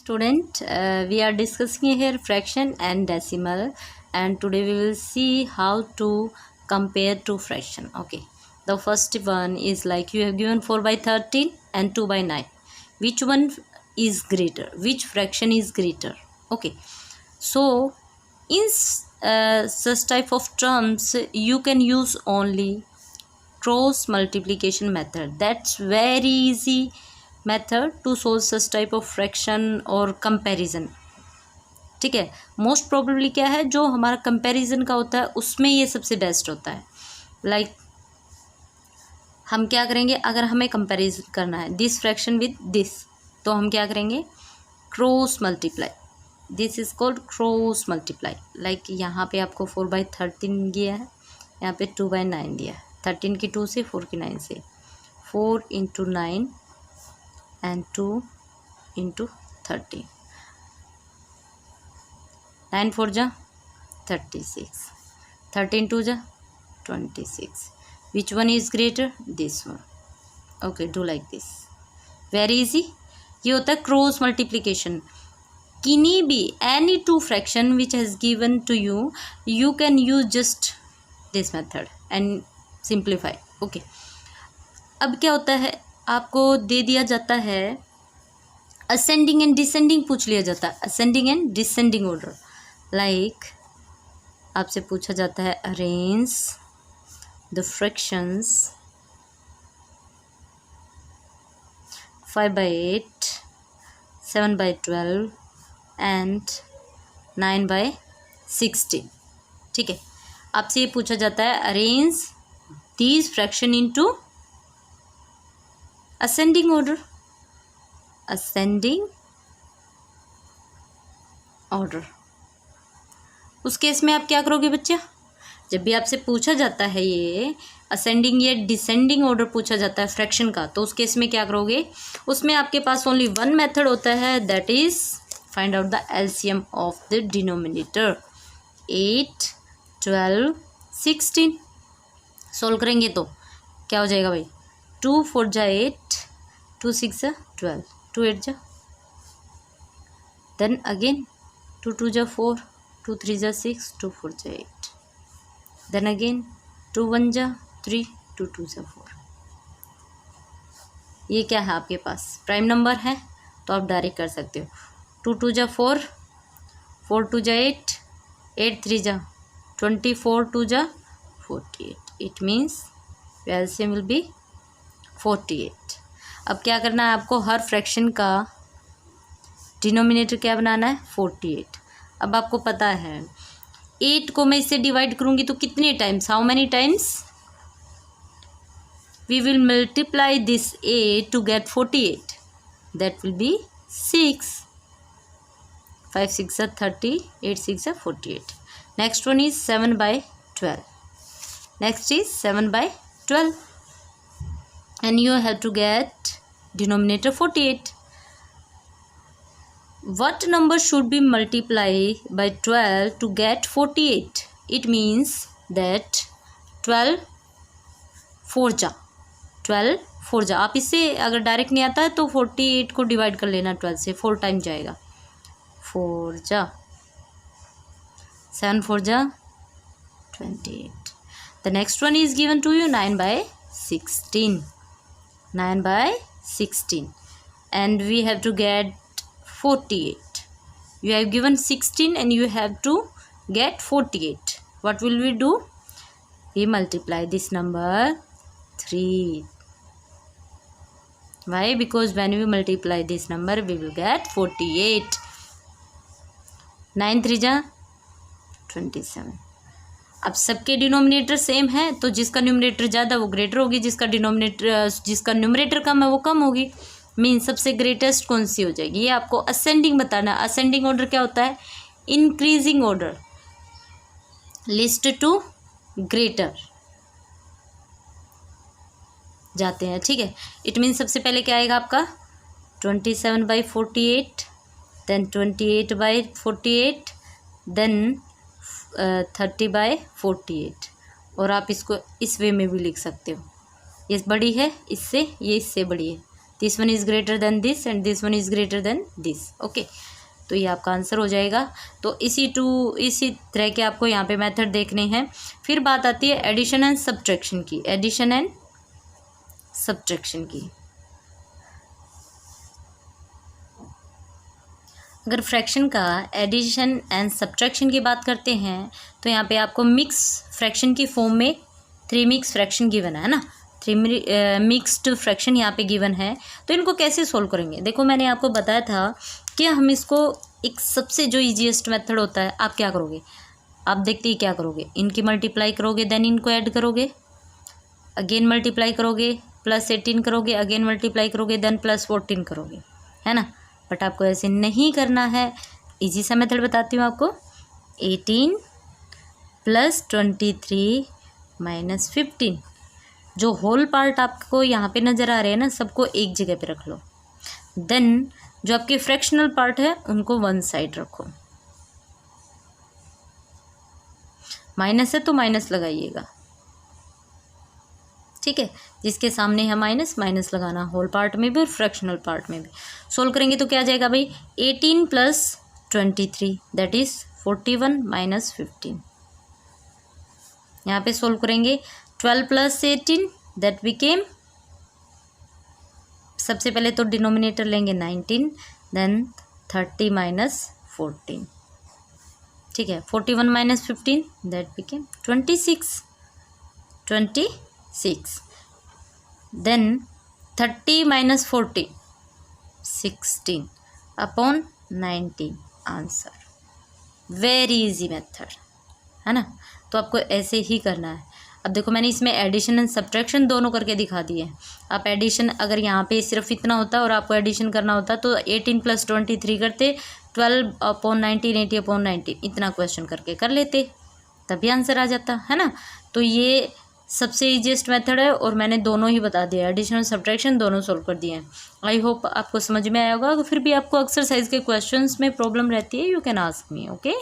Student, we are discussing here fraction and decimal, and today we will see how to compare two fraction. Okay, the first one is like you have given 4/13 and 2/9. Which one is greater? Which fraction is greater? Okay, so in such type of terms you can use only cross multiplication method. That's very easy method to solve such type of fraction और comparison. ठीक है, most probably क्या है, जो हमारा comparison का होता है उसमें ये सबसे बेस्ट होता है. लाइक हम क्या करेंगे, अगर हमें कंपैरिजन करना है दिस फ्रैक्शन विद दिस, तो हम क्या करेंगे, cross multiply. This is called cross multiply. Like यहाँ पे आपको 4/13 दिया है, यहाँ पे 2/9 दिया है. 13 की 2 से, 4 की 9 से, 4 × 9 and 2 × 13. 9 4 जा 36, 13 2 जा 26. Which one is greater? This one. Okay, do like this. Very easy. ये होता है क्रॉस मल्टीप्लिकेशन. किन्हीं भी any two fraction which has given to you, you can use just this method and simplify. Okay, अब क्या होता है, आपको दे दिया जाता है असेंडिंग एंड डिसेंडिंग पूछ लिया जाता है, ascending and descending order. Like आपसे पूछा जाता है अरेंज द फ्रैक्शंस 5/8, 7/12 एंड 9/16. ठीक है, आपसे ये पूछा जाता है arrange these fraction into ascending order. Ascending order. उस केस में आप क्या करोगे बच्चा, जब भी आपसे पूछा जाता है ये असेंडिंग या डिसेंडिंग ऑर्डर पूछा जाता है फ्रैक्शन का, तो उस केस में क्या करोगे, उसमें आपके पास ओनली वन मेथड होता है, that is find out the LCM of the denominator. 8 12 16 solve करेंगे तो क्या हो जाएगा भाई, 2 4 जा 8, 2 6 जा 12, 2 8 जा, देन अगेन 2 2 जा 4, 2 3 जा 6, 2 4 जा 8, देन अगेन 2 1 जा 3, 2 2 जा 4. ये क्या है आपके पास, प्राइम नंबर है, तो आप डायरेक्ट कर सकते हो. 2 2 जा 4, 4 2 जा 8, 8 3 जा 24, 2 जा 48. It means LCM will be 48. अब क्या करना है आपको, हर फ्रैक्शन का डिनोमिनेटर क्या बनाना है, 48. अब आपको पता है 8 को मैं इससे डिवाइड करूँगी तो कितने times, how many times we will multiply this 8 to get 48, that will be 6. 5 6 जा 30, 8 6 जा 48. Next one is 7/12. Next is 7/12 and you have to get denominator 48. What number should be multiplied by 12 to get 48? It means that 12 4 जा 12 4 जा. आप इससे अगर direct नहीं आता है तो 48 को डिवाइड कर लेना 12 से, 4 टाइम जाएगा, 4 जा 7 4 जा 28. The next one is given to you 9/16. 9/16 and we have to get 48. You have given 16 and you have to get 48. What will we do? We multiply this number 3. Why? Because when we multiply this number we will get 48. 9 3 जा 27. अब सबके denominator same है, तो जिसका numerator ज़्यादा वो greater होगी, जिसका न्यूमरेटर कम है वो कम होगी. मीन सबसे ग्रेटेस्ट कौन सी हो जाएगी, ये आपको असेंडिंग बताना. असेंडिंग ऑर्डर क्या होता है, increasing order, least to greater जाते हैं. ठीक है, इट मीन सबसे पहले क्या आएगा आपका 27/48, देन 28/48, देन 30/48. और आप इसको इस वे में भी लिख सकते हो, ये बड़ी है इससे, ये इससे बड़ी है, this one is greater than this and this one is greater than this. Okay, तो ये आपका आंसर हो जाएगा। तो इसी तरह के आपको यहाँ पे मेथड देखने हैं। फिर बात आती है एडिशन एंड सब्ट्रैक्शन की। एडिशन एंड सब्ट्रैक्शन की, अगर फ्रैक्शन का एडिशन एंड सब्ट्रैक्शन की बात करते हैं तो यहाँ पे आपको मिक्स फ्रैक्शन की फॉर्म में 3 मिक्स फ्रैक्शन गिवन है ना, 3 मिक्स्ड फ्रैक्शन यहाँ पे गिवन है। तो इनको कैसे सोल्व करेंगे? देखो मैंने आपको बताया था कि हम इसको एक सबसे जो ईजीएस्ट मेथड होता है, आप क्या करोगे, आप देखते ही क्या करोगे, इनकी मल्टीप्लाई करोगे, देन इनको ऐड करोगे, अगेन मल्टीप्लाई करोगे, +18 करोगे, अगेन मल्टीप्लाई करोगे, देन +14 करोगे, है ना। बट आपको ऐसे नहीं करना है, इजी सा मेथड बताती हूँ आपको। 18 + 23 - 15, जो होल पार्ट आपको यहाँ पे नज़र आ रहे हैं ना, सबको एक जगह पे रख लो। देन जो आपके फ्रैक्शनल पार्ट है उनको वन साइड रखो। माइनस है तो माइनस लगाइएगा, ठीक है। जिसके सामने है माइनस, माइनस लगाना, होल पार्ट में भी और फ्रैक्शनल पार्ट में भी। सोल्व करेंगे तो क्या आ जाएगा भाई, 18 + 23 दैट इज़ 41 - 15। यहाँ पे सोल्व करेंगे 12 + 18 दैट बिकेम, सबसे पहले तो डिनोमिनेटर लेंगे 19, देन 30 - 14, ठीक है। 41 - 15 that became 26, then 30 - 40 16 upon 19 answer. Very easy method है ना। तो आपको ऐसे ही करना है। अब देखो मैंने इसमें एडिशन एंड सब्ट्रैक्शन दोनों करके दिखा दिए हैं। आप एडिशन अगर यहाँ पे सिर्फ इतना होता और आपको एडिशन करना होता तो 18 + 23 करते, 12/19 80/19 इतना क्वेश्चन करके कर लेते, तभी आंसर आ जाता, है ना। तो ये सबसे ईजीएस्ट मेथड है और मैंने दोनों ही बता दिया, एडिशन और सब्ट्रैक्शन दोनों सोल्व कर दिए हैं। आई होप आपको समझ में आया होगा। फिर भी आपको एक्सरसाइज के क्वेश्चंस में प्रॉब्लम रहती है, you can ask me, okay.